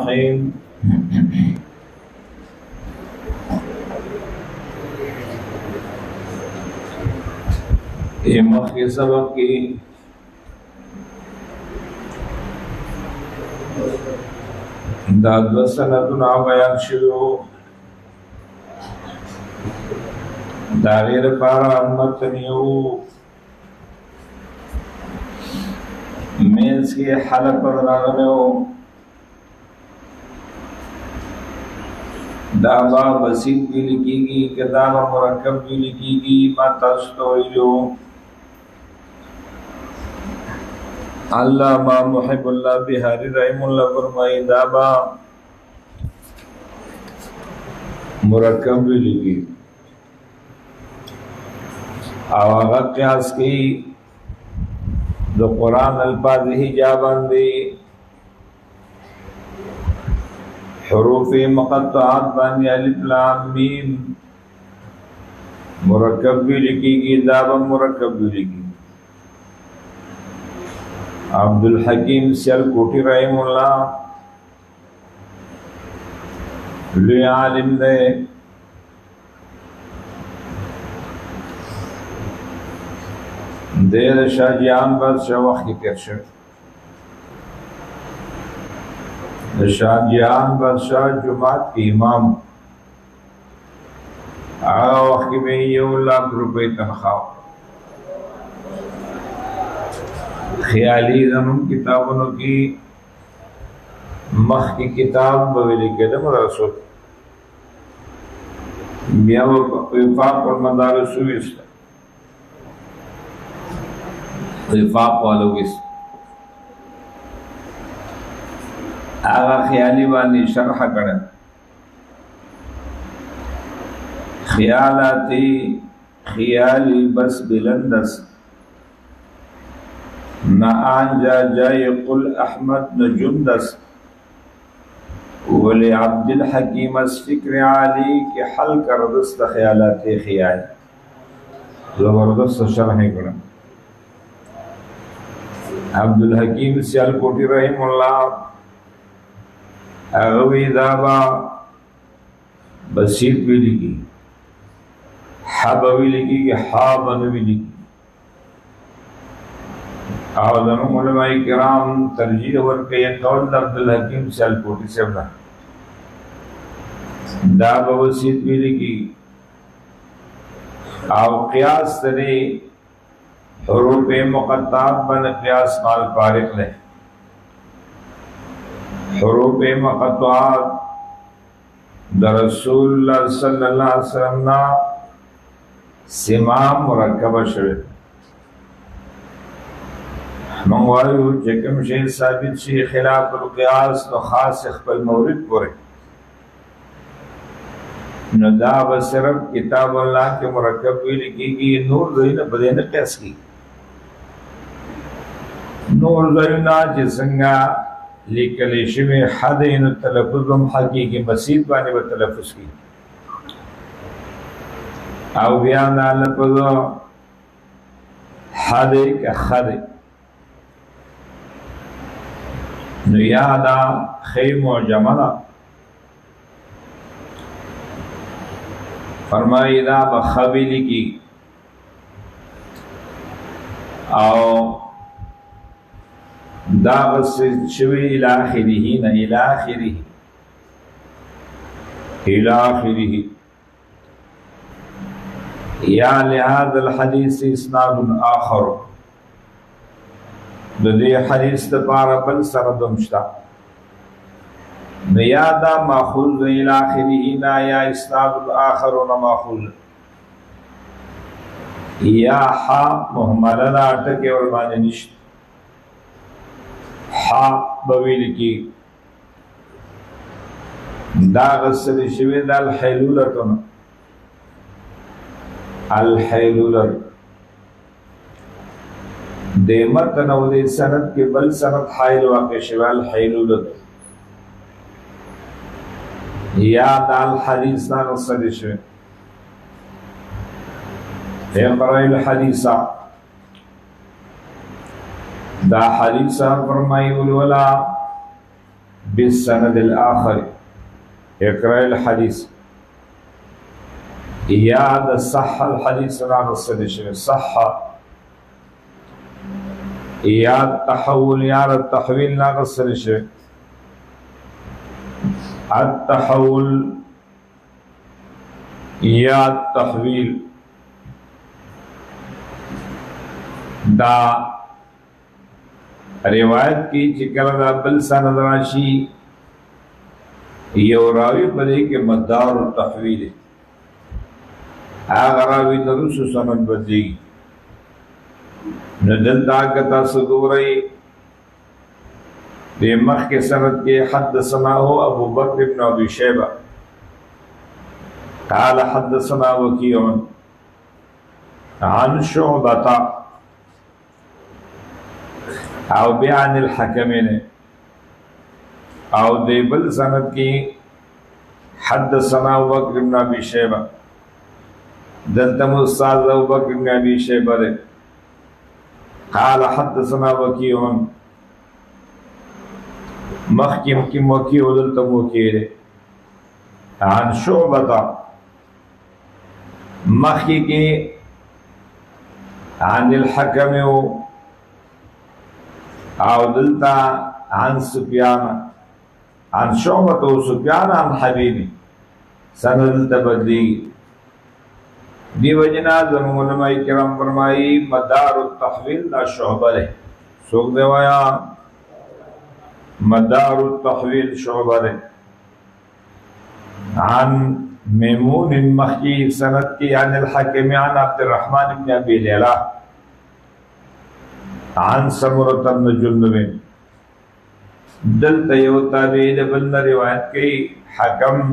الرحيم مخی سبق کی دا دو سندنا بیان شروع دا غیر پارا متنیو مینس کی حلق پر راغنیو دا با بسیط بھی لکی گی کہ دا با مرکب بھی لکی گی ما تستوئیو علامہ محب اللہ بہاری رحم اللہ فرمائی دا با مرکب بھی لکی آغا قیاس کی دو قرآن الفاظ ہی جابان دی حروف مقطعات بانی الف لام میم مرکب بھی لکی گی دابا مرکب بھی لکی عبدالحکیم سیالکوٹی رحم اللہ لوی عالم دے دیر شاہ جیان بادشاہ وقت کی تیر شاہ جیان بادشاہ جماعت کی امام آغا وقت میں 1,00,000 روپے تنخواہ خیالی زمن کتابوں کی مخ کی کتاب بویلی کے دم رسول بیا وفاق والمدارس ویستا وفاق والویس آغا خیالی بانی شرح کرن خیالاتی خیالی بس بلندس نہ آنجا جائے قل احمد نجندس ولی عبد الحکیم اس فکر عالی کے حل کردست خیالات خیال زبردست شرح کرن عبدالحکیم سیالکوٹی رحم اللہ اغوی دابا بسیط بھی لکی حبوی لکی کہ حابن بھی لکی آوازنوں علماء کرام ترجیح ورکے یہ قول عبدالحکیم سیالکوٹی سے بنا دابا بسیط بھی لکی آو قیاس تری حروف مقطعات بن قیاس مال فارق لے حروف مقطعات در رسول اللہ صلی اللہ علیہ وسلم نا سمام مرکب شوئے منگوائیو چکم شیئر ثابت شیئر خلاف القیاس تو خاص اخبر مورد پورے نو دا بصرف کتاب اللہ کے مرکب بھی لکی گی نور زینہ بدین قیاس کی نور زینہ جسنگا لیکلیشی میں حد انو تلفظم حقیقی مسید بانے بتلفظ کی او بیانا لفظو حد کا خد نو یادا خیم و جمعہ فرمائی دا بخبیلی کی او دا بس شوی الاخری نا الاخری الاخری یا لہذا الحدیث اسناد آخر دے حدیث تپارا بل سردمشتا نیادا ماخوذ الاخری نا یا اسناد آخر نا ماخوذ یا حا محملنا اٹکے والمانے نشت حا بویل کی دا غصر شوی دا الحیلولتن الحیلولت دے متن و دے سند کے بل سند حائل واقع شوی الحیلولت یا دا الحدیث نا غصر شوی اقرأ الحدیثہ دا حدیثہ فرمائی الولا بالسند الآخر اقرأ الحديث یا د صح الحديث ناقصد شوی صح یا تحول یا تحویل ناقصد شوی التحول یا تحویل دا روایت کی چکر دا بل سند راشی یو راوی پدے کے مدار التحویل آغا راوی نرسو سند بدلی ندل داکتا سگو رئی دے مخ کے سند کے حدثنا ہو ابو بکر بن ابی شیبہ قال حدثنا وکیع عن شعبہ او بیان الحکمین او دیبل سند کی حدثنا ابو بکر بن ابی شیبہ دلتم استاذ ابو بکر بن ابی شیبہ دے قال حدثنا وکیع مخکم وکیع دلتم وکیع دے عن شعبہ مخی کی عن الحکم او دلتا عن سفیان عن شعبة سفیان عن حبیبی سند دلتا بدلی دی وجنا ذنو علماء کرام فرمائی مدار التحویل دا شعبہ دے سوک دے وایا مدار التحویل شعبہ دے عن میمون مخی سند کی عن الحکم عن عبد الرحمن بن ابی لیلہ عن سمرة بن جندب دلتا یو تابعی دے بلنا روایت کی حکم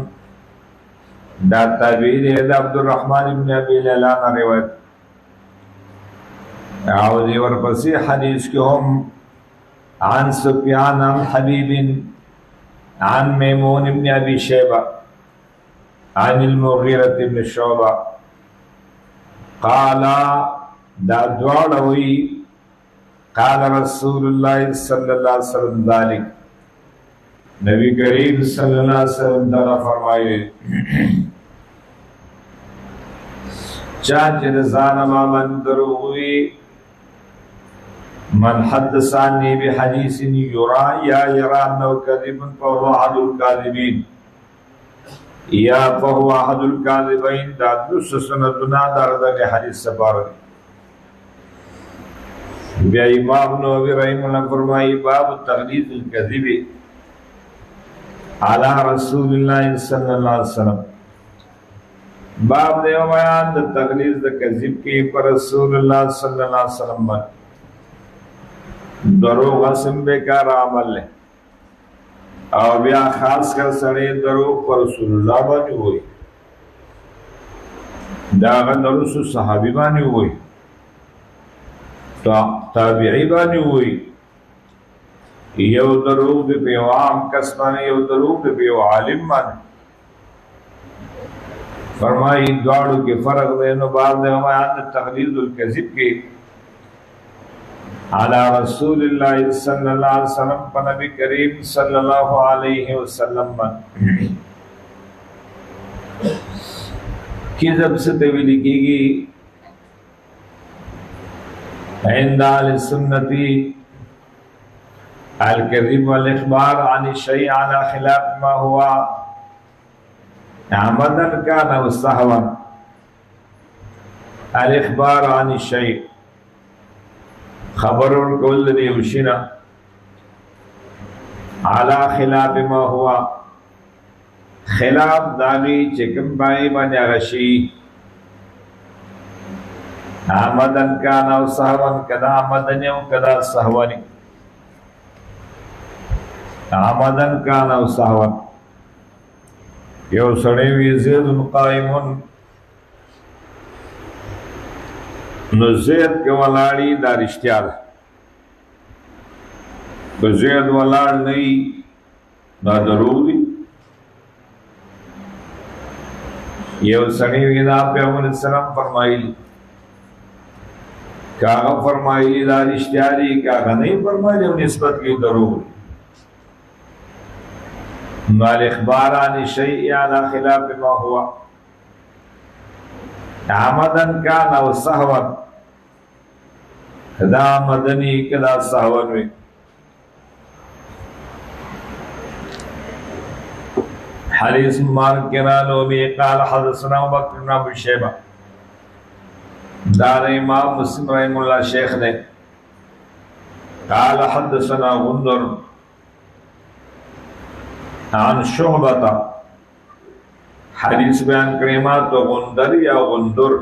دا تابعی دے عبد الرحمن بن ابی لیلہ نا روایت او دیور پسی حدیث کی ہم عن سفیان عن حبیب عن میمون بن ابی شیبہ عن المغیرة بن شعبہ قالا دا دوڑوی قال رسول اللہ صلی اللہ علیہ وسلم ذالک نبی کریم صلی اللہ علیہ وسلم دا فرمائے چاچ رضان من دروی من حدثانی بحدیث یرا یا یرا انہو کذب فهو احد الكاذبین یا فهو احد الكاذبین دا دوس سندنا دردہ کے حدیث سپار دی بیا امام نووی رحمہ اللہ فرمائی باب تغلیظ الکذب علی رسول اللہ صلی اللہ علیہ وسلم باب دیو بیان دا تغلیظ دا کذب کی پر رسول اللہ صلی اللہ علیہ وسلم بن دروغ اسم بیکار عمل لے اور بیا خاص کر سڑے دروغ پر رسول اللہ بانی ہوئی داغن رسول صحابی بانی ہوئی تابعی بانی ہوئی یو دروغ دے پیو عام کس بانی یو دروغ دے پیو عالم بانی فرمائی دوارو کے فرق دینو بعد دے ہمایان تغلیظ الکذب کی علی رسول اللہ صلی اللہ علیہ وسلم پر نبی کریم صلی اللہ علیہ وسلم کذب سے تولی کی گی عند اہل سنتی الکذب والاخبار عن الشیء على خلاف ما ہوا عمدا کان او سہوا الاخبار عن الشیء خبر کل دیوشنا على خلاف ما ہوا خلاف داغی چکم بائی بانی غشی عمدن کان او سہون کدا عمدن او کدا سہونی عمدن کان او سہون یو سڑے وی زید قائمون نو زید کے ولاڑی دا رشتیار تو زید ولاڑ نہیں دا ضروری یو سڑے وی دا پیغمبر السلام فرمائی کاغا فرمائی دا رشتیاری کاغا نہیں فرمائی جو نسبت کی ضرور والاخبار عن الشيء على خلاف ما هو عمدا كان او سهوا کدا مدنی کدا سهوا وی حدیث مبارک کرانو بھی قال حدثنا ابو بکر بن ابی شیبہ دار امام مسلم رحم اللہ شیخ نے قال حدثنا غندر عن شعبہ حدیث بیان کریما تو غندر یا غندر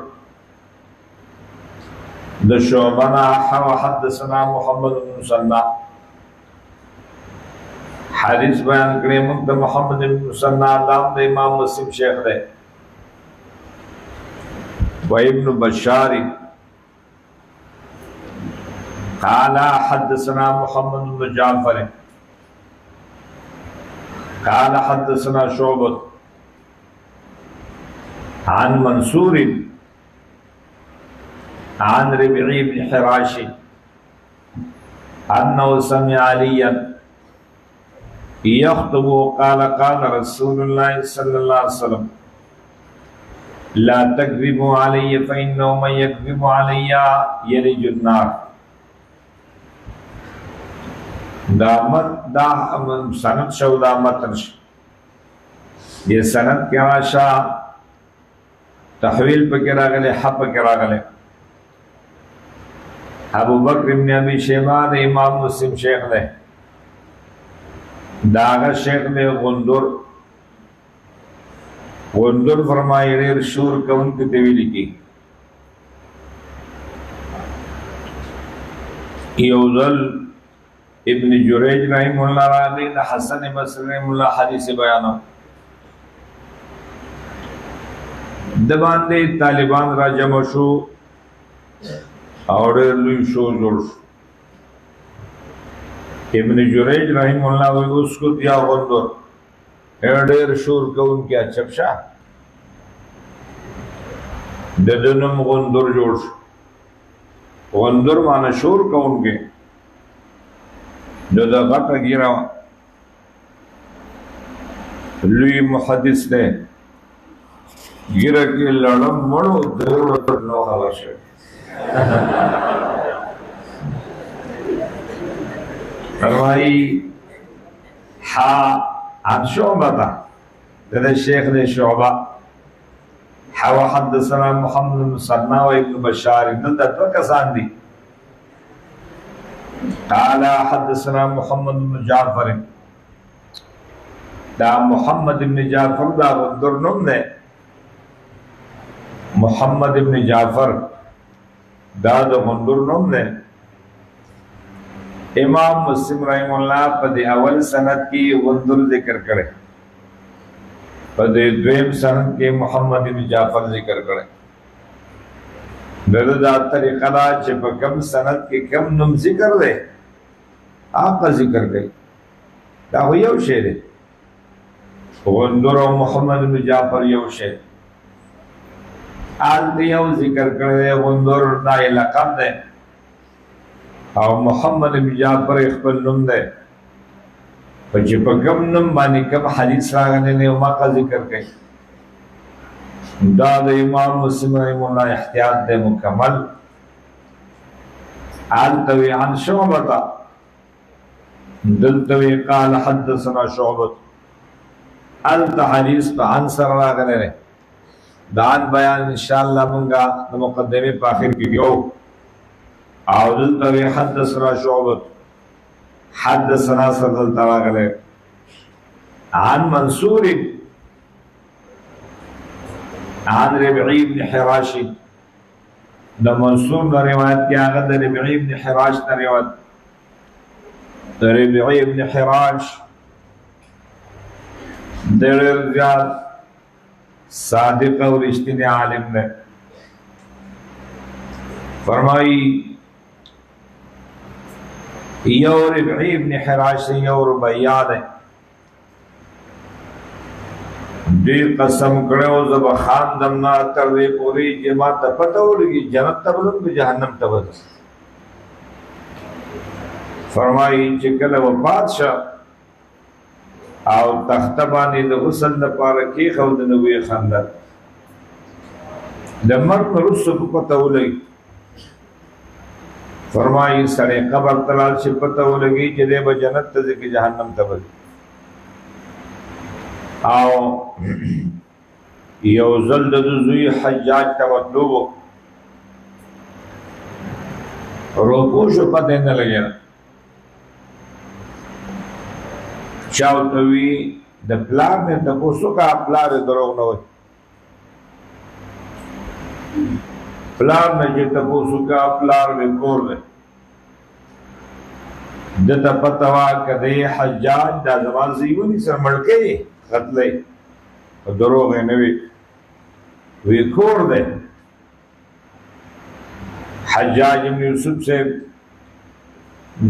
د شعبنا حدثنا محمد بن مسنى حدیث بیان کریما تو محمد بن مسنى نام د امام مسلم شیخ نے و ابن بشار قال حدثنا محمد بن جعفر قال حدثنا شعبة عن منصور عن ربعي بن حراش أنه سمع عليا يخطب قال قال رسول الله صلى الله عليه وسلم لا تكذبوا علي فإنه من يكذب علي يلج النار. دا سند شو دا متن شو یہ سند کیا شا تحویل پہ کرا گلے حب پہ کرا گلے ابو بکر ابن ابی شیبہ نے امام مسلم شیخ نے داغا شیخ نے غندر فرمائی ریر شور کون کی طویلی کی یوزل ابن جریج رحم اللہ راضی دا حسن بصری رحم اللہ حدیث بیانا دبان دے طالبان را جمع شو اور لوی شو زور ابن جریج رحم اللہ وی اس کو دیا غندر ایڈیر شور کا ان کیا چپشا ددنم غندر جوڑ غندر مانا شور کا ان کے جو دا غطا گیرا لوی محدث نے گیرا کی لڑم مڑو دور نو خبر شو فرمائی عن شعبہ دا شیخ نے شعبہ حدثنا محمد بن مسنى وابن بشار دلتا دو کسان دی قال حدثنا محمد بن جعفر دا محمد بن جعفر دا غندر نم نے محمد بن جعفر دا غندر نم نے امام مسلم رحم اللہ پدی اول سند کی غندر ذکر کرے پدی دویم سند کی محمد بن جعفر ذکر کرے دا طریقہ دا چھے پا کم سند کی کم نم ذکر دے آپ کا ذکر گئی دا ہو یو شیر ہے غندر و محمد بن جعفر یو شیر آل دیو ذکر کرے غندر دا لقب دے اور محمد بن جعفر اخبر نم دے پچھے پا کم نم بانی کم حدیث راگنے نے وما کا ذکر گئی دا امام مسلم رحم اللہ احتیاط دے مکمل آلتوی عن شعبتا دلتوی قال حدثنا شعبت آلتا حدیث پا عن سر راگنے نے دان بیان انشاءاللہ منگا مقدمی پاخر کی گیو او دلتوی حدثنا شعبت حدثنا سر دلتا راگنے عن منصور عن ربعی بن حراش دا منصور دا روایت کیا آگا دا ربعی بن حراش دا روایت دا ربعی بن حراش دیر زیاد صادق و رشتین عالم نے فرمائی یو ربعی بن حراش سے یو ربعیاد ہے دی قسم کرو زب خان دمنا تر دے پوری جماعت پتہ ہو لگی جنت تبلن کو جہنم تبلن فرمائی چکل و بادشاہ او تخته باندې د غسل لپاره کېښود نو ویې خندل. د مرګ نه وروسته په پته ولګي، فرمایي سړی قبر ته لاړ شي پته ولګي چې دی به جنت ته ځي که جهنم ته به ځي. او یو ځل د ده زوی حجاج ته مطلوب و، روپو شو پته یې نه لګېده. چا ورته وي د پلار نه تپوس وکړه، پلار یې دروغ نه وایي. پلار نه چې تپوس وکړه، پلار مې کور دی. ده ته پته وه که دی حجاج دا زما زوی ونیسه مړکی یې قتلی، دروغ یې نه وي، وی کور دی. حجاج ابن یوسف صاحب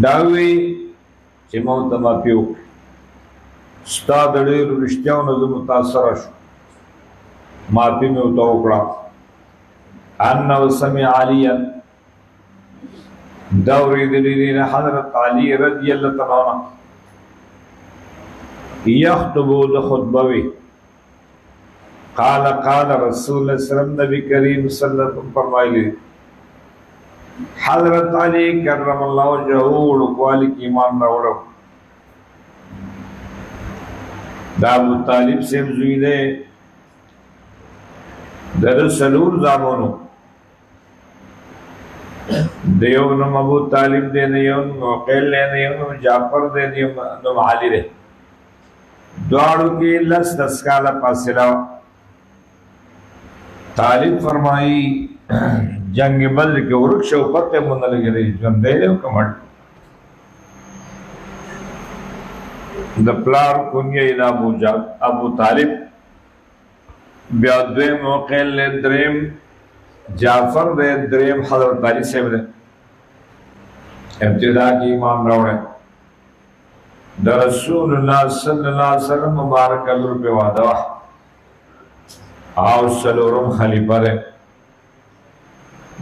دا وی چې ما ورته معافي وکړه، ستا د ډېرو رښتیاو نه زه متاثره شوم، معافي مې ورته وکړه. انه سمع علیا، دا اورېدلي دي د حضرت علي رضی الله تعالی عنه یخطبو د خطبه وي. قال قال رسول الله صلی الله علیه وسلم، نبی کریم صلی الله علیه وسلم فرمایلی حضرت علی کرم الله وجهه وړوکوالي کې ایمان راوړو. دا ابو طالب صاحب زوی دی، د ده څلور زامنو، د یو نوم ابو طالب دی، د یو نوم عقیل دی، د یو نوم جعفر دی، د یو نوم علي دی. دواړو کې لس کاله فاصله وه. طالب فرمایي جنگ بدر کې ورک شو، پته مو نه لګېدی ژوندی دی او که مړ. د پلار کونیه یې د ابو طالب، بیا دویم عقیل دی، دریم جعفر دی، دریم حضرت علي صاحب دی. ابتدا کې ایمان راوړی. د رسول الله صلی الله علیه وسلم مبارک لور په واده وه او څلورم خلیفه دی.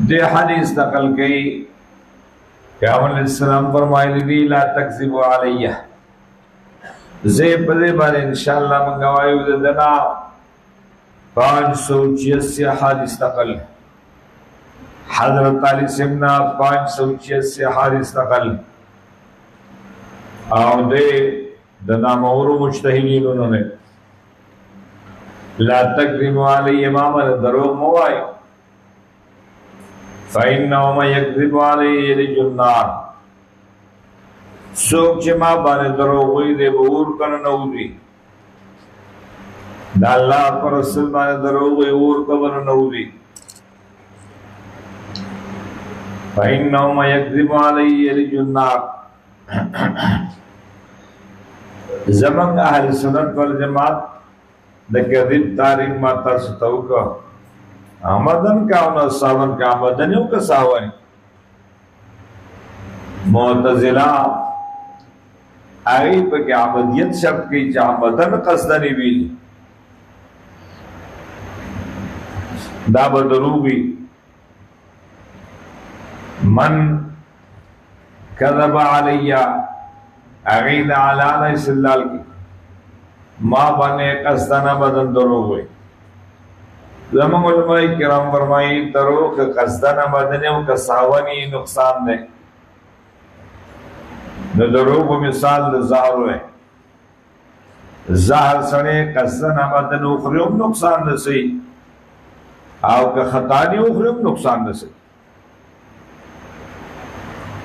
دې حدیث نقل کوي پیغمبر علیہ السلام فرمایلی دي لا تکذبوا علیه، زه په دې باندې انشاءالله موږ وایو د دنا 586 حدیث نقل، حضرت علی سیمنا 586 حدیث نقل، او دې د نامورو مجتهدینو نه لا تکذبوا علیه، ما باندې دروغ مه وایئ. فإنه من يكذب عليه يلج النار، څوک چې ما باندې دروغ وایي دی به اور ته ننوځي. د الله په رسول باندې دروغ وایي اور ته به ننوځي. فإنه من يكذب عليه يلج النار. زمونږ اهل سنت والجماعت د کذب تعریف ما تاسو ته وکړه، آمدن کا او نصابن کا آمدنیو کا ساوانی. معتزلہ آئی پا کہ آمدیت شرط کی چا آمدن قصدنی بیلی دا بدروبی. من کذب علیہ اغید علانا اسلال کی ما بنے قصدن آمدن دروب ہوئی. زمان علماء کرام فرمائی دروغ که قصدن آمدنی و که ساونی نقصان دے. دروغ مثال زہر ہے، زہر سڑے قصدن آمدن اخریم نقصان دسی او که خطانی اخریم نقصان دسی.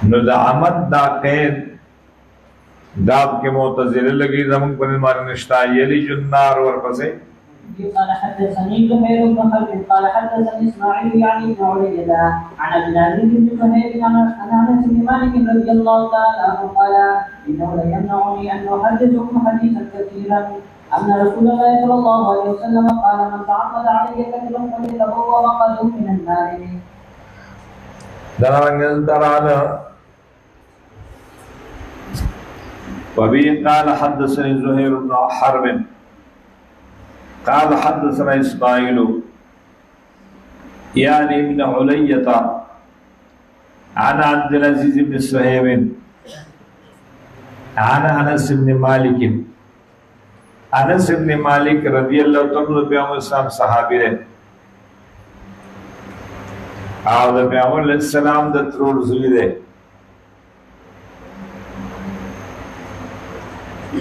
نو دا عمد دا قید داب کے معتزله لگی زمان پر مارے نشتا یلی جنار ورپسے. قال حدثني زهير بن حرب قال حدثني اسماعيل يعني بن علية عن عبد العزيز بن زهير عن انس بن مالك رضي الله تعالى عنه قال انه لا يمنعني ان احدثكم حديثا كثيرا ان رسول الله صلى الله عليه وسلم قال من تعمد علي كذبا فليتبوأ مقعده من النار. درانا وبه قال حدثني زهير بن حرب قال حدثنا اسماعيل يعني ابن علية عن عبد العزيز بن صهيب عن انس بن مالك انس ابن مالک رضی اللہ تعالی پیغمبر اسلام صحابی رہے او د پیغمبر علیہ السلام د ترور زوی دے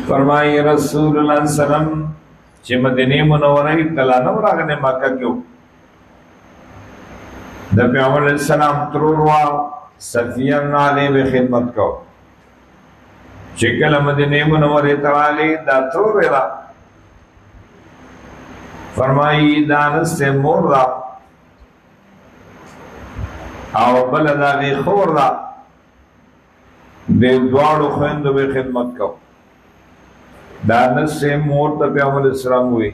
فرمائی رسول اللہ صلی اللہ علیہ وسلم چه مدینه منوره کلا نو راغنه مکه کیو د پیغمبر علیہ السلام ترور وا صفیہ ناله به خدمت کو چې کله مدینه منوره ترالی دا ترور را فرمائی دانس سے مور را او بل دا غی خور را دے دوارو خوندو بے خدمت کو دانس سے مور تا پیغمبر اسلام ہوئی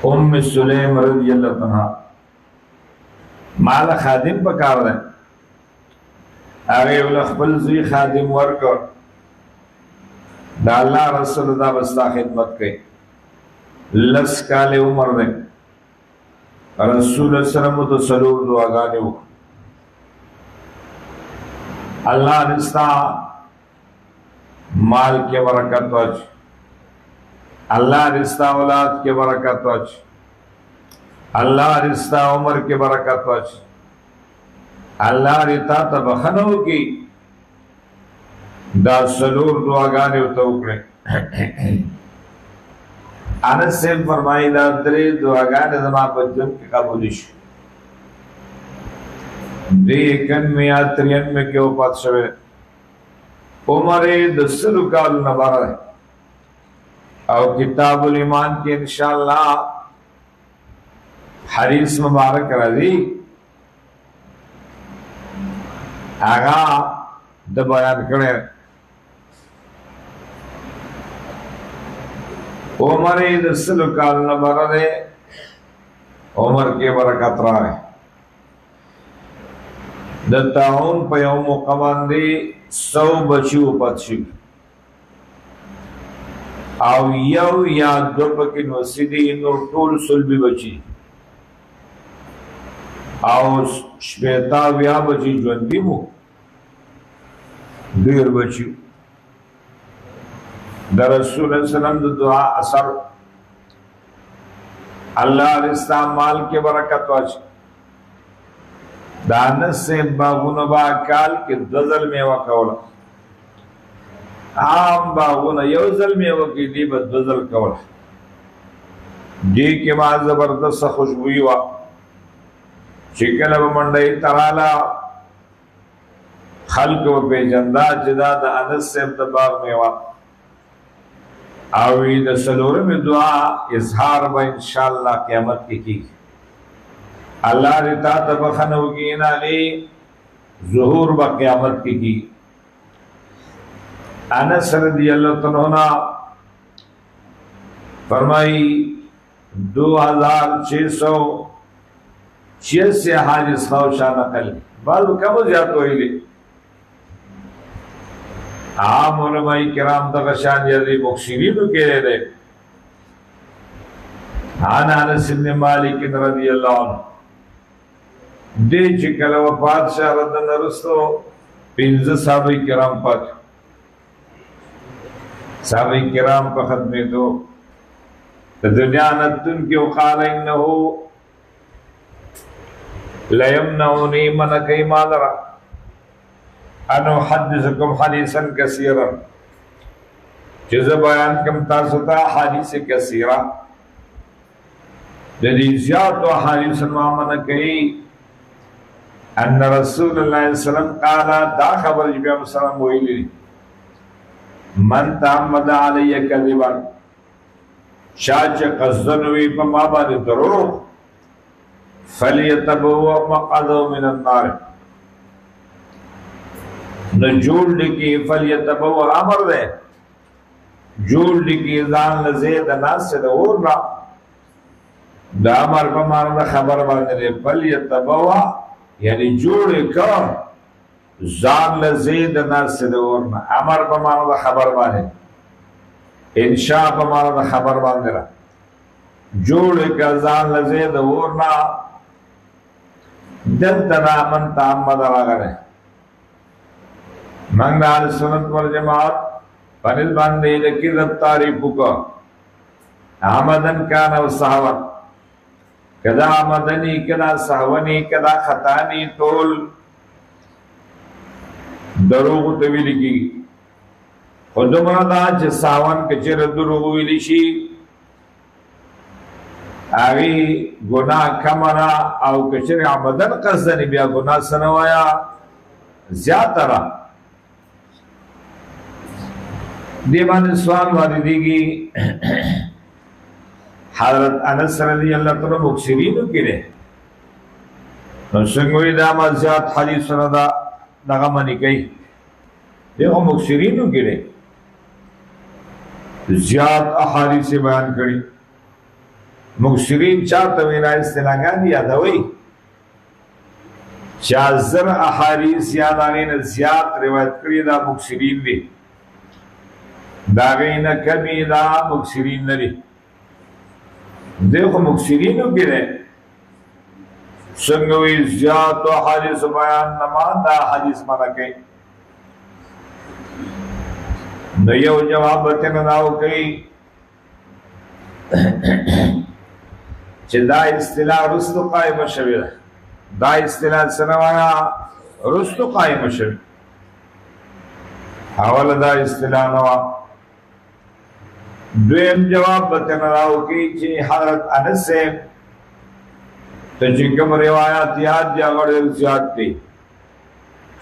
ام سلیم رضی اللہ عنہ مالا خادم پکار دیں آگے اخبل زوی خادم ورکر دا اللہ رسول دا بستا خدمت کئی لس کال عمر دیں رسول اللہ صلی اللہ علیہ وسلم تو سلور دعا گانے ہو اللہ رستا مال کے برکت وچ اللہ رستا اولاد کے برکت وچ اللہ رستا عمر کے برکت وچ اللہ رتا تبخنو کی دا سلور دعاگانے ہوتا اکڑے انس سے فرمائی دا دری دعاگانے زمان پر جن کی قبولیش دی 91 میں کیوں پات شوے عمر دسلو کالو نبارا ہے او کتاب الایمان کی انشاءاللہ حدیث مبارک رضی آغا دا بیان کرے عمر دسلو کال نبرا دے عمر کے برکت رہا ہے دتاؤن پہ یوم قمان دے 100 بچیو پتشی او یو یا دو پکن وسیدی نور طول سلبی بچی او شپیتا ویا بچی جوندی مو دیر بچیو در رسول اللہ علیہ وسلم دعا اثر اللہ رستا مال کے برکت واچ دانس سے باغون با کال کے دزل میوہ کولا عام باغون یوزل میوہ کی دیبت دزل کولا دی کے بعد زبردست خوشبوئی وا چکل اب منڈئی ترالا خلق و پیجندہ جدا دا انس سے باغ میوہ آوی دا سلور میں دعا اظہار با انشاءاللہ قیامت کی اللہ رتا تبخن ہوگین علی ظہور با قیامت کی انس رضی اللہ عنہ فرمائی 2686 حاجز خوشا نقل بعض کم زیادہ ہوئی لی عام علماء کرام تغشان یادی مخشرینو کے دے عن انس بن مالک رضی اللہ عنہ دے چکل وفات شاہ ردن رستو 15 صحابہ کرام پاک صحابہ کرام پا ختمی تو دنیا نتن کی وقال انہو لیمنعونی منکی مادرہ انو حدثکم حدیثا کثیرا چیز بیان کم تاستا حدیث کثیرا جدی زیاد و حدیث معاملہ کئی ان رسول اللہ علیہ وسلم قالا دا خبر جبی علیہ وسلم ویلی من تعمد علی کذبا شاچ قصدنوی پا مابان دروغ فلیتبو مقعدو من النار نہ جوڑ لکی فلیتبو امر دے جوڑ لکی ازان لزید ناس سے دور را دا امر پا مانا دا خبر باندے دے فلیتبو یعنی جوڑ کر زان لزید ناس سے دور نا امر پا مانا دا خبر باندے انشاء پا مانا دا خبر باندے را جوڑ کر زان لزید دور نا دلتنا من تعمد را گرے منگنا سنت والجماعت پنځ باندې د کذب تعریف وکړه عمدن کان او سهوا کدا عمدنی کدا سهونی کدا خطانی ټول دروغ ته ویل کی خودمره دا چې ساون کچر دروغ ویل شي هغه ګناه کمرا او کچر عمدن قصدن بیا ګناه سنوایا زیاتره دی باندې سوال واردېږي حضرت انس رضی اللہ تعالی مکسرینو کړي نو څنګه وی دا ما زیات حدیث سره دا دغه منی کوي دغه مکسرینو کړي زیات احادیث بیان کړي مکسرین چاته وینا استلاګان یادوي چا زر احادیث یادانین زیات روایت کړي دا مکسرین دي دا غینه کمی دا مکسرین لري دیکھو مکسرینو کی رہے سنگوی زیاد و حدیث بیان نمان دا حدیث مانا کئی نیو جواب بتن داو کئی چھ دا اصطلاح رستو قائم شوی دا اصطلاح سنوانا رستو قائم شوی حوال دا اصطلاح نوا دویم جواب بتن راو کی چی حضرت انس سے چکم روایات یاد یا غیر زیاد دی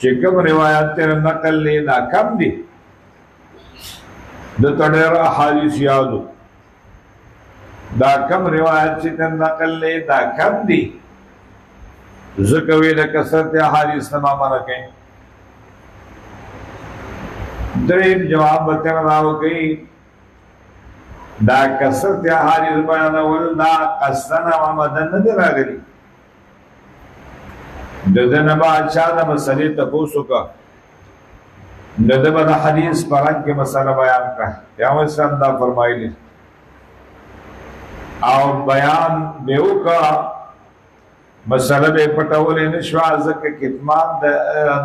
چکم روایات تیر نقل لی دا کم دی دا تڑیر احادیث یادو دا کم روایات چی تیر نقل لی دا کم دی ذکوی دا کسرت احادیث نماما رکھیں دریم جواب بتن راو کی دا کسرت احادیث بیانول دا قصدن و عمدن ندی راگلی ددن بادشاہ دا مسئلے تپوسو کا ددن دا حدیث پرنگ کے مسئلہ بیان کا پیامبر اسلام دا فرمائی لی او بیان بیو کا مسئلہ بے پٹولی نشوا ذکر کتمان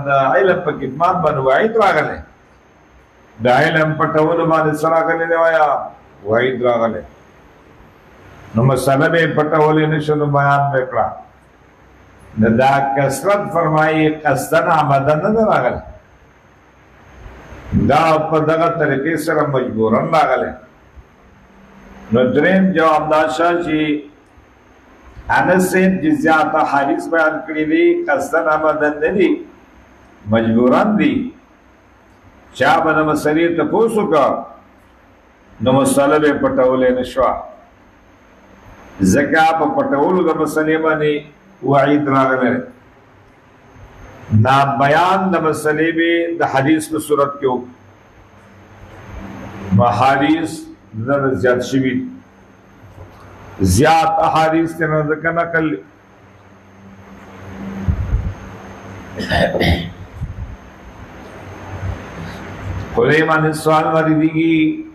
دا علم پا کتمان بنوائید راگلے دا علم پٹول باندې سراغلی لوایا وحید راغلے نو مسئلہ بے پٹولی نشو بیان بکڑا دا کسرت فرمائی قصدن عمدن دا راغلے دا پر دغا طریقے سر مجبورن راغلے نو درین جواب داشا چی انس سے جزیاتا حدیث بیان کری دی قصدن عمدن دی مجبورن دی چاہ بنا مسئلے تپوسو کا نو مسئلہ بے پٹولے نشوا زکاة پا پٹولو دا مسئلے بانی وعید راغلے نا بیان دا مسئلے بے دا حدیث پر صورت کیوں حدیث در زیاد شوید زیاد احادیث تینا ذکر نکل خلیمان سوال ماری دیگی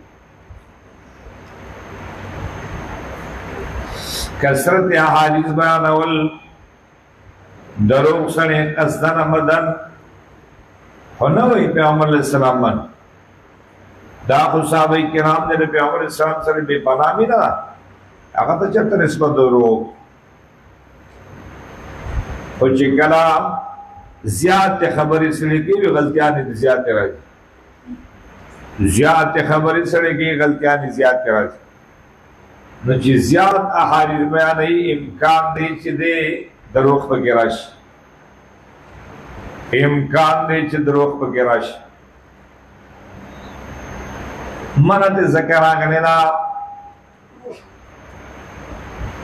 کسرت احادیث بیانول دروغ سنے قصدن عمدن خنوی پیغمبر علیہ السلام من دا خود صحابہ کرام نے پیغمبر علیہ السلام سر بے پنامی نا اگر تا چکتا نسبت دروغ خوچ کلا زیاد خبری سنے کی بھی غلطیانی زیاد راجی زیاد خبری سنے کی غلطیانی زیاد راجی نو چی زیاد احادیث بیانی امکان دی چی دے دروغ پا گراش امکان دی چی دروغ پا گراش منت ذکر آگنینا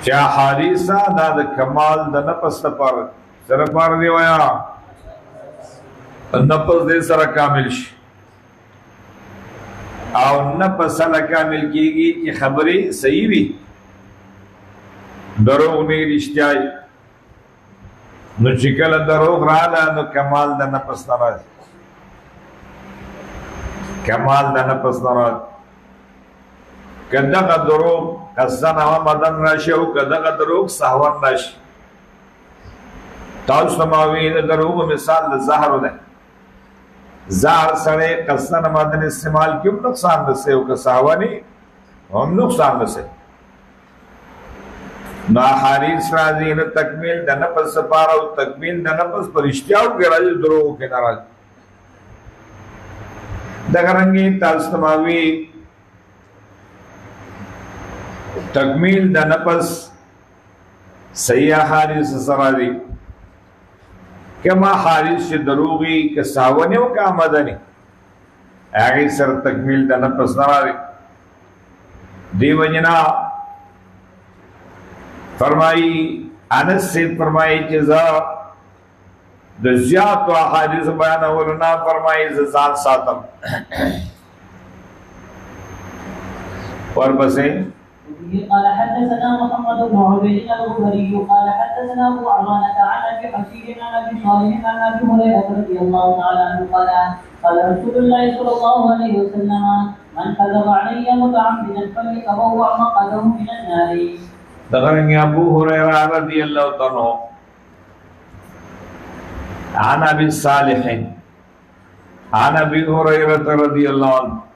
چی احادیثا دا دا کمال دا نفس دا پر سر پار دیوایا نفس دے سر کامل شی او نفس سر کامل کی گی کہ خبری صحیح بھی دروغ نہیں رشتیائی نو چکل دروغ رالا نو کمال دا نفس نراج کمال دا نفس نراج کدغ دروغ قصدن عمدن راشی او کدغ دروغ سہون راشی تاوش نماوی دروغ مثال زہر دے زار سڑے قصدن مدن استعمال کیوں نقصان رسے او کساوانی ہم نقصان رسے نا حریص راضی نے تکمیل دا نفس سپارا و تکمیل دا نفس پر اشتیاؤ کے راجی دروغ کے ناراج دگرنگی تاستماوی تکمیل دا نفس سیاح حریص سرادی کہ ما حارث سے دروغی کہ ساونیوں کا مدنی آگئی سر تکمیل دا نفس نراری دی وجنا فرمائی انس سے فرمائی جزا دا زیاد و حارث بیان اولنا فرمائی ززان ساتم اور بسیں قال حدثنا محمد بن عبيد الغفري قال حدثنا ابو عوانة عن ابي حسين عن ابي صالح عن ابي هريره رضي الله تعالى عنه قال قال رسول الله صلى الله عليه وسلم من كذب علي متعمدا فليتبوأ مقعده من النار. دغرن ابو هريره رضي الله تعالى عن ابي صالح عن ابي هريره رضي الله عنه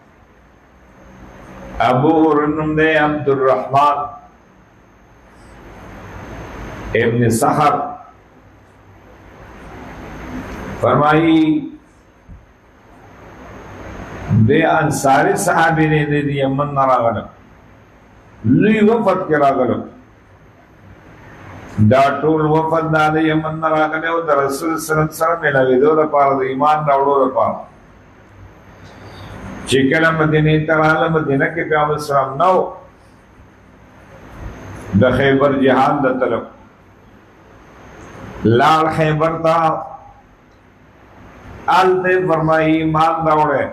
ابو رنم دے عبد الرحمن ابن سحر فرمائی دے انصاری صحابی نے دے دی یمن نہ راغلم لوی وفد کے راغلم دا ټول وفد دا دے یمن نہ راغلے و دا رسول صلی اللہ علیہ وسلم ملاوی دو دا پار دا ایمان راوڑو دا پار چکل مدینی ترال مدینہ کے پیغمبر اسلام نو دا خیبر جہاد دا طلب لال خیبر تا آل دے فرمائی ایمان راوڑے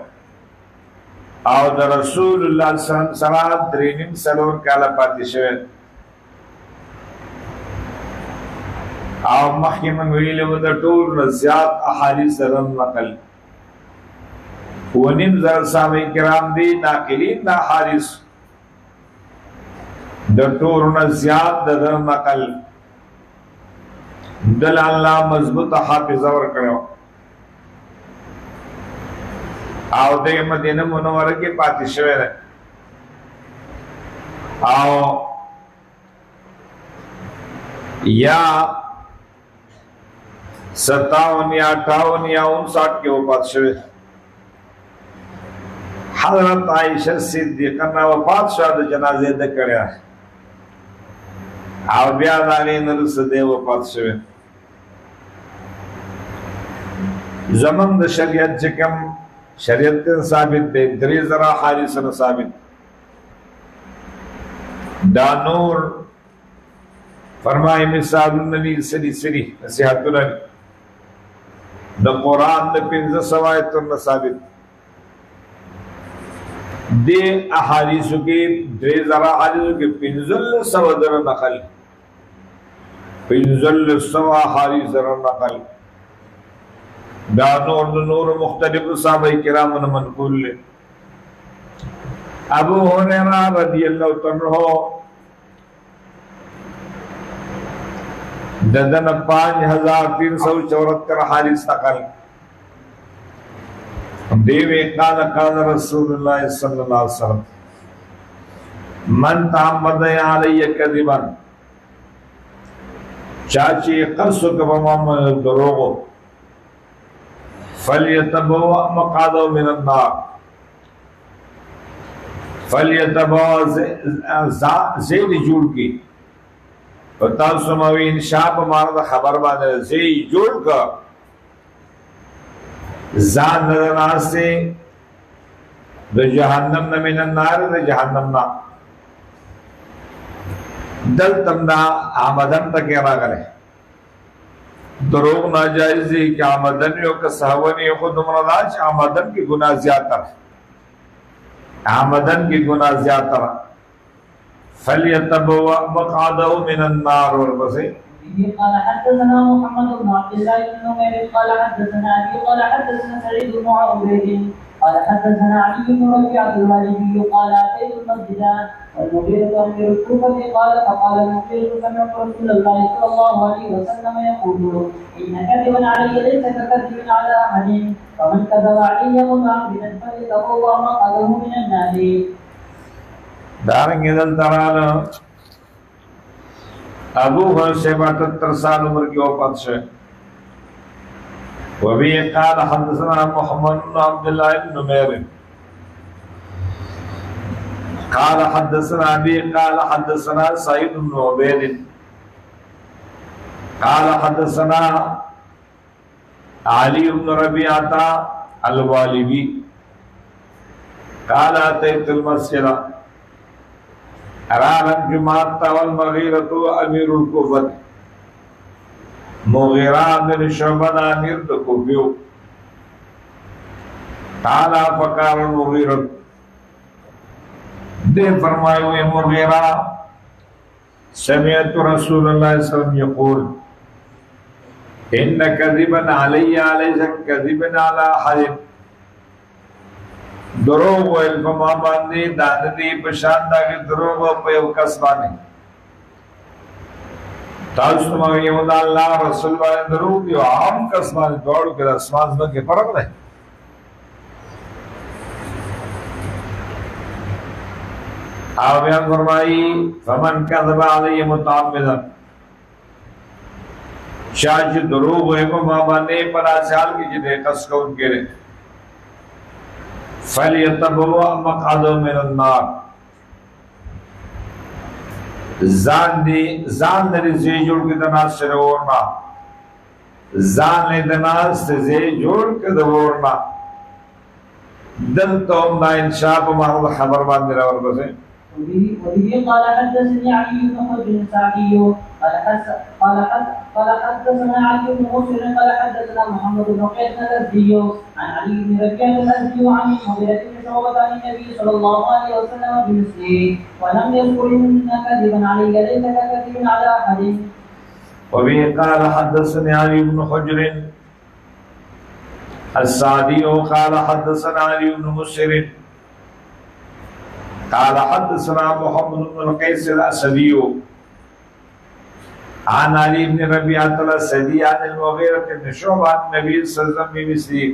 او دا رسول اللہ صلی اللہ علیہ وسلم درینیم سلور کالا پاتی شوید او محکمن ویلے و دا طول رزیاد احادیث رن نقل ونیم زر صحابہ کرام دی ناقلین دا حارث دا طورنا زیاد دا در نقل دل اللہ مضبوط حافظ اور کرو آو دے مدینہ منورہ کے پاتی شوئے رہے آو یا 57 یا 58 یا 59 کے وہ پاتی شوئے حضرت عائشہ صدیقہ نا وفات شاد جنازے دے کریا او بیا داغی نرس دے وفات شوئے زمن دا شریعت چکم شریعت ثابت دے دری ذرا حارث ثابت دا نور فرمائی مثال النبی سری سری نصیحت النبی دا قرآن دا پنز سوایت ثابت دے احادیثو کے دے ذرا حادثو کے پنزل سو در نقل پنزل سو حادث در نقل دا نور مختلف صحابہ کرام منقول لے ابو ہریرہ رضی اللہ عنہ ددن 5374 حادث نقل دیوے قال رسول اللہ صلی اللہ علیہ وسلم من تعمد علی کذبا چاچی قصو کبمام دروغو فلیتبوا مقعدو من النار فلیتبوا زید جوڑ کی فتاو سماوی انشاء بمارد خبر باندے زید جوڑ کا زان نظر سے دو جہنم نہ من النار دو جہنم نہ دل تمنا آمدن تک را کرے دروغ ناجائز دی کہ آمدن یو کا صحوانی خود مرداج آمدن کی گناہ زیادہ آمدن کی گناہ زیادہ فَلْيَتَبَوَّأْ مَقْعَدَهُ مِنَ النَّارِ والبسے قال حدثنا محمد بن عبد الله بن نمير قال حدثنا ابي قال حدثنا سعيد بن عبيد قال حدثنا علي بن ربيعة الوالدي قال أتيت المسجد والمغيرة أمير الكوفة قال فقال المغيرة سمعت رسول الله صلى الله عليه وسلم يقول إن كذبا علي ليس ككذب على أحد فمن كذب علي متعمدا فليتبوأ مقعده من النار. دارنگ ادل ترانا ابو سے 72 سال عمر کی وفات سے وبه قال حدثنا محمد بن عبد الله بن نمير قال حدثنا ابي قال حدثنا سعيد بن عبيد قال حدثنا علي بن ربيعة الوالبي قال اتيت المسجد ارانم جماعت والمغيرة امير الكوفة مغیرہ بن شعبہ امیر د کوفیو قال فقال المغیرہ دے فرمائے ہوئے مغیرہ سمعت رسول اللہ صلی اللہ علیہ وسلم یقول ان کذبا علی علیہ کذبا علی احد دروغ والفما باندې داندی پشان داگی دروغ په یو کس باندې تاسو موږ یو د الله رسول باندې دروغ دی عام کس باندې دوړو کې اسمان زما کې فرق دی او بیا فرمایي فمن كذب علی متعمدا شاج دروغ وي په ما باندې پر اصل کې دې قص کون کړي فلیتبوا مقعده من النار زان دې زی جوړ کې د ناس سره ورما زان دې د ناس زی جوړ کې د ورما دلته دا انشاء په ما خبر باندې راوړل وبه قال حدثني علي بن حجر السعدي قال حدثنا علي بن مسلم قال حدثنا محمد بن قيس الازدي عن علي بن ربيعة الازدي عن المغيرة بن شعبة عن النبي صلى الله عليه وسلم بمثله ولم يذكر ان كذبا علي ليس ككذب على احد. وبه قال حدثني علي بن حجر السعدي قال حدثنا علي بن مسلم قال حدثنا محمد بن قيس الاسدي عن علي بن ربيعة الاسدي عن المغيرة بن شعبة عن النبي صلى الله عليه وسلم بمثله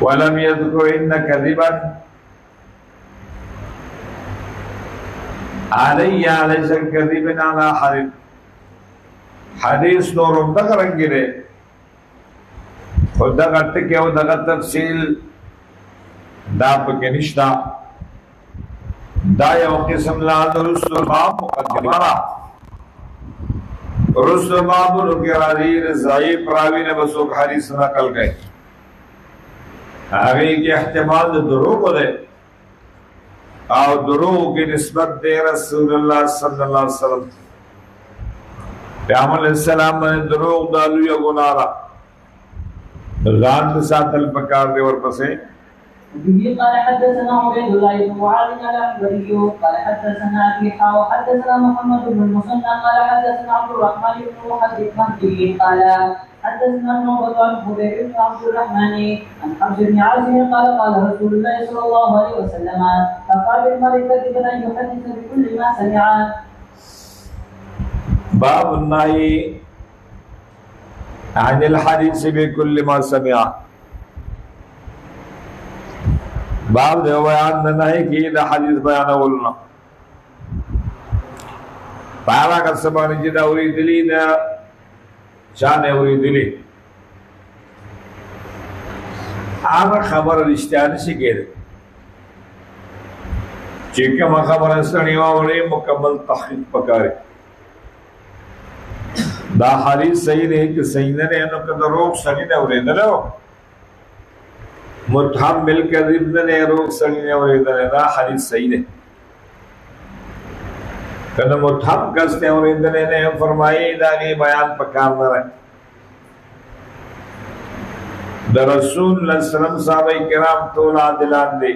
ولم يذكر ان كذبا علي ليس كذبا على احد. حدیث نورم دغه رنګ دی خو دغه ټکی او دغه تفصیل دا پکې نشته دا یو قسم لا رسول باب مقدمه رسول باب لوګي راځي ضعیف راوی نه بسوک حدیث نقل کړي هغه کې احتمال د دروغ ده او دروغ کی نسبت دے رسول اللہ صلی اللہ علیہ وسلم پیغمبر علیہ السلام نے دروغ دالو یا گناہ ذات ساتھ الپکار دے اور پسے. وبه قال حدثنا عبيد الله بن معاذ العنبري قال حدثنا ابي حاء حدثنا محمد بن المثنى قال حدثنا عبد الرحمن بن مهدي قال حدثنا نوبة عن خبير بن عبد الرحمن عن حفص بن عاصم قال قال رسول الله صلى الله عليه وسلم كفى بالمرء كذبا ان يحدث بكل ما سمع. باب النهي عن الحديث بكل ما سمع. باب دے بیان نہیں کی دا حدیث بیان اولنا پارا کا سبانی جدا ہوئی دلی نا شانے ہوئی دلی آغا خبر رشتیانی سے کہہ دے چکہ ما خبر سنی واولی مکمل تحقیق پکارے دا حدیث صحیح دے کہ صحیح نے انہوں کا دروگ سنی نے ہوئی دلے ہو متحمل کذب نے روح سڑینے اور ادھر دا حدیث صحیح ہے کہ متحم کستے اور ادھر نے فرمائی داغی بیان پکار نہ رہے دا رسول اللہ علیہ وسلم صحابہ کرام تولا دلان دے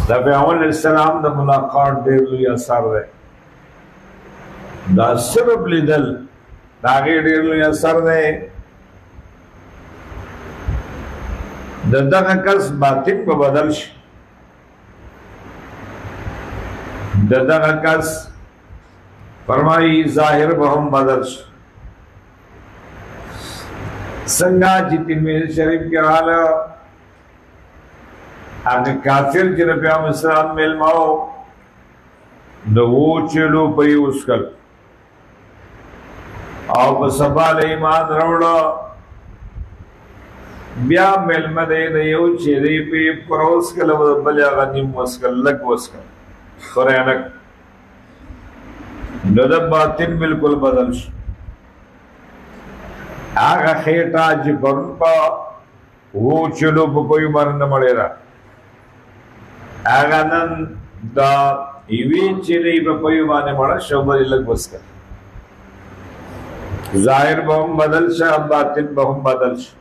دا پیغمبر علیہ السلام دا ملاقات دیر لئی اثر دے دا سبب لیدل داغی دیر لئی اثر دے دغه کس باطن په بدل شي دغه کس فرمایي ظاهر به هم بدل شي څنګه چې ترمذی شریف کې راغله هغه کافر چې پیغمبر اسلام ملماو د وچلو په وسکل او په سبا له ایمان راوړو بیا ملمه د یو چې دی په پروس کله بل غنیم وسکل لګ وسکل خورانک نو د باطن بالکل بدل شي هغه خېټه چې پرون په وچلو په کوی باندې مړی را هغه نن دا ایوی چې دی په کوی باندې مړ شو بل لګ وسکل ظاهر به هم بدل شه باطن به هم بدل شه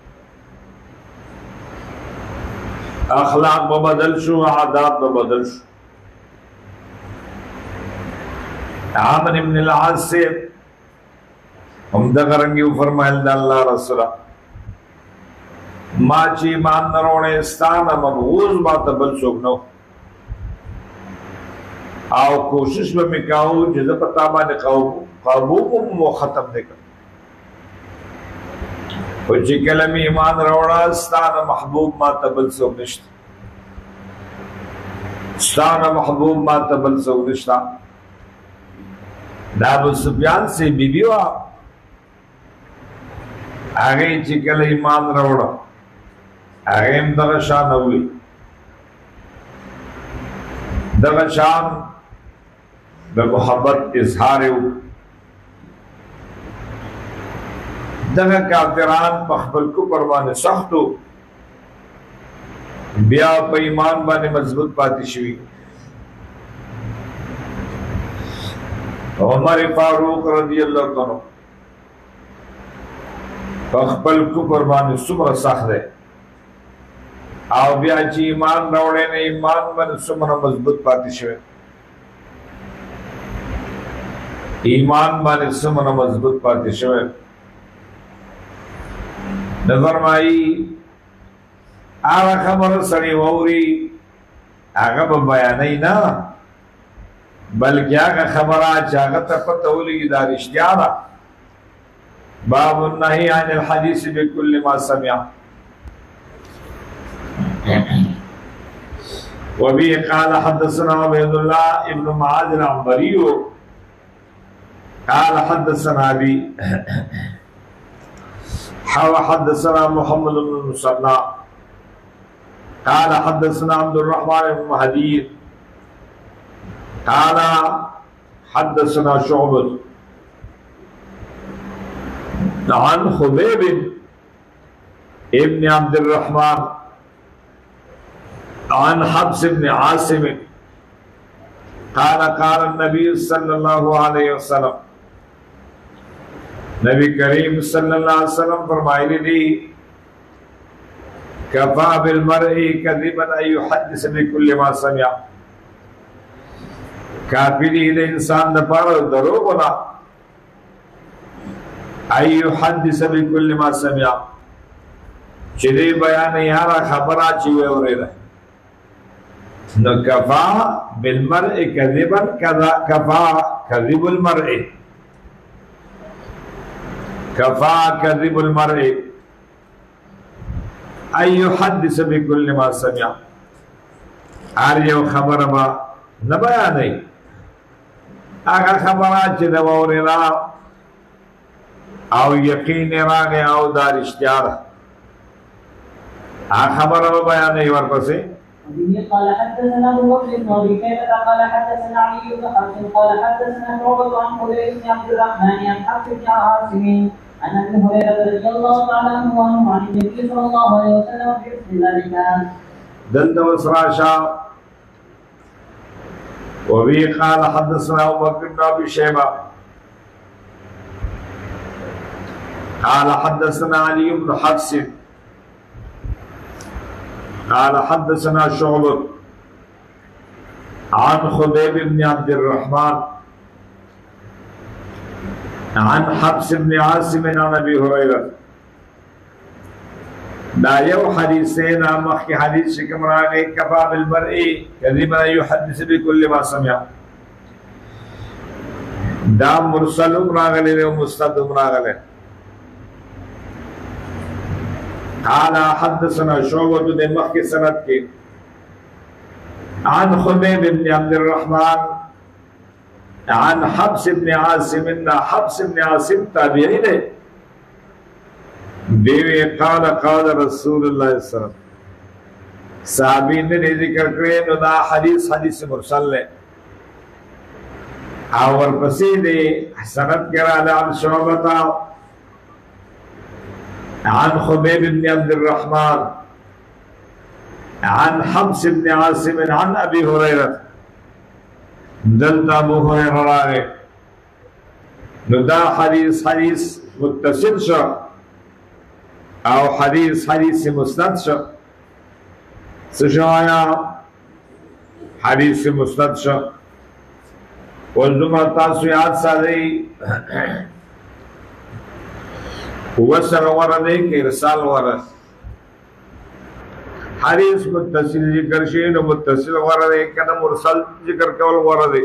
اخلاق به بدل شو عادات به بدل شو عامر ابن العاص سے هم دغه رنګ یو فرمایل د الله رسول ما چې ایمان نروړې ستانه مبغوز ما ته بل څوک نو او کوشش به میکاو چې زه پتا باندې قابو مو ختم نکړم او چې کلمې ایمان راوړا ستانه محبوب ما ته بل څوک نشته ستانه محبوب ما ته بل څوک نشته دا ابو سفیان سے بیبی وا هغه چې کله ایمان راوړا هغه هم دغه شان وي دغه شان د محبت اظهار یو دغه کافران په خپل کفر باندې سختو بیا په ایمان باندې مضبوط پاتې شوي عمر فاروق رضی الله عنه په خپل کفر باندې څومره سخت دی او بیا چې ایمان راوړی نه ایمان باندې څومره مضبوط پاتې شوی ایمان باندې څومره مضبوط پاتې شوی نو فرمایي هغه خبره سړی واوري هغه به بیانوي نه بلکې هغه خبره چې هغه ته پته ولګي دا رښتیا ده باب النهي عن الحديث بكل ما سمع وبه قال حدثنا عبد الله ابن معاذ العنبري قال حدثنا ابي حدثنا محمد بن المثنى قال حدثنا عبد الرحمن بن مهدي قال حدثنا شعبة عن خبيب ابن عبد الرحمن عن حبس بن عاصم قال قال النبي صلى الله عليه وسلم نبی کریم صلی اللہ علیہ وسلم فرمائے دی کفا بالمرء کذبا ان يحدث بكل ما سمع کافی دی انسان د پاره دروغ ولا ان يحدث بكل ما سمع چې دی بیان یاره خبره چې وره نو کفا بالمرء کذبا کفا کذب المرء کفا کذب المرء ان يحدث بكل ما سمع هر یو خبره با نه بیانې هغه خبره چې دا وریلا او یقین راغی او دا رښتیا ده هغه خبره بیانې ورپسې قال حدثنا ابو بكر بن ابي شيبه قال حدثنا علي بن حفص قال حدثنا شعبة عن خبيب بن عبد الرحمن عن حفص بن عاصم عن ابي هريره رضي الله تعالى عنه عن النبي صلى الله عليه وسلم في ذلك دلت وسراشا وبه قال حدثنا ابو بكر بن ابي شيبه قال حدثنا علي بن حفص قال حدثنا شعبة عن خبيب بن عبد الرحمن عن حبس بن عاصم عن ابي هريره دا یو حدیث نا مخی حدیث شکم راگئی کفا بالمرئی کذبا یحدث بکل ما سمع دا مرسل راگلی و مستد راگلی قال حدثنا شعبة دے مخی سند کی عن خبیب بن عبد الرحمن عن حبس بن عاصم حبس بن عاصم تابعی دے دیوی قال قال رسول اللہ صلی اللہ علیہ وسلم صحابین نے ذکر کرے نو دا حدیث مرسل لے اور پسی دے سند کرا عن شعبتا عن خبیب بن عبد الرحمن عن حبس بن عاصم عن ابی ہریرہ دلتا ابو ہریرہ راگے نو دا حدیث متصل شو او حدیث مسند شو سشایا حدیث مسند شو والدمر تاسو یاد سادئی وصل ورده کہ ارسال ورده حدیث متصل ذکر شئین و متصل ورده کنا مرسل ذکر کول ورده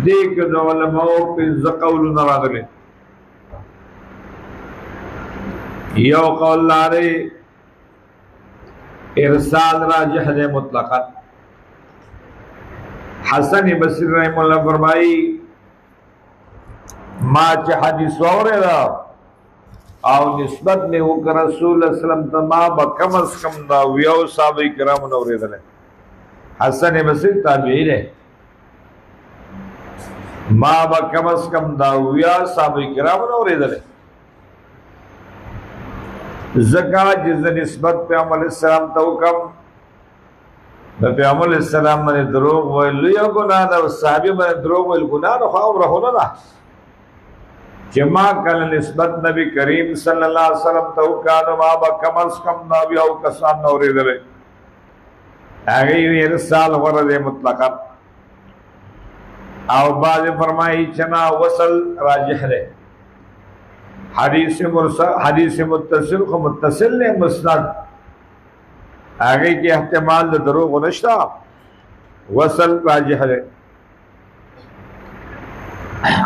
دیکھ دو علماء پنز قول نرادلے یو قول لارے ارسال راجح دے مطلقا حسن بصری رحم اللہ فرمائی ما چه حدیث وره دا او نسبت نے وہ کہ رسول اللہ علیہ وسلم تما با کم از کم دا ویو صحابہ کرام نورے دلے حسن بصری تابعی رہے ما با کم از کم دا ویو صحابہ کرام نورے دلے زکاة جز نسبت پیغمبر علیہ السلام تو کم دا پیغمبر علیہ السلام من دروغ ویلو یا گناہ دا صحابی من دروغ ویل گناہ دا خواہم رہونا دا جمع کل نسبت نبی کریم صلی اللہ علیہ وسلم تو کانو ما با کم از کم نبی او کسان نوری دلے اگئی ارسال ورد مطلقا او بعد فرمائی چنا وصل راجح دے حدیث متصل خو متصل نے مسند آگئی کی احتمال دا دروغ نشتا وصل راجح دے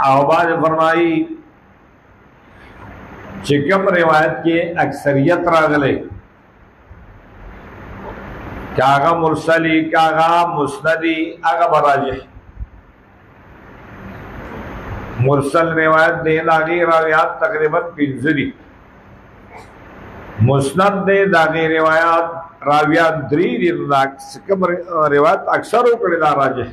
او بعد فرمائی چکم روایت کے اکثریت راگلے کاغا مرسلی کاغا مسندی آگا براجح مرسل روایت دے داغی روایات تقریباً پنزدی مسند دے داغی روایات راویات دری دی سکم روایت اکثر اکڑی دا راجح